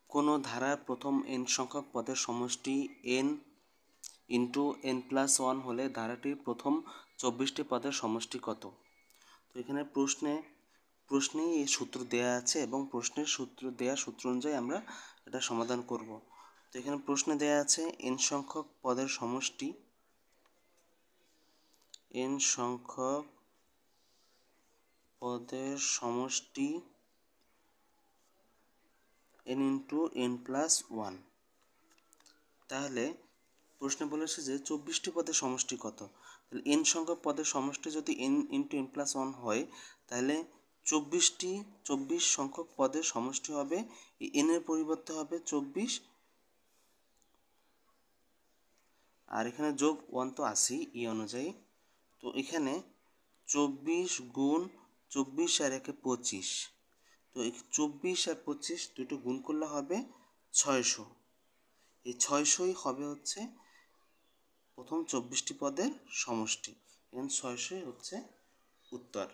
কোনো ধারার প্রথম n সংখ্যক পদের সমষ্টি n ইন্টু n+1 হলে ধারাটির প্রথম 24টি পদের সমষ্টি কত? তো এখানে প্রশ্নেই এই সূত্র দেয়া আছে এবং প্রশ্নের সূত্র অনুযায়ী আমরা এটা সমাধান করব। তো এখানে প্রশ্নে দেয়া আছে n সংখ্যক পদের সমষ্টি n ইন্টু n+1। তাহলে প্রশ্নে বলেছে যে 24টি পদের সমষ্টি কত। তাহলে n সংখ্যক পদের সমষ্টি যদি n ইন্টু n+1 হয়, তাহলে 24 সংখ্যক পদের সমষ্টি হবে, এই n এর পরিবর্তে হবে 24, আর এখানে যোগ 1 তো আছেই ই অনুযায়ী। তো এখানে 24 গুণ 24 আর 1 25, তো 24 আর 25 দুটো গুণ করলে হবে 600। এই 600ই হবে হচ্ছে প্রথম 24টি পদের সমষ্টি। এখানে 600ই হচ্ছে উত্তর।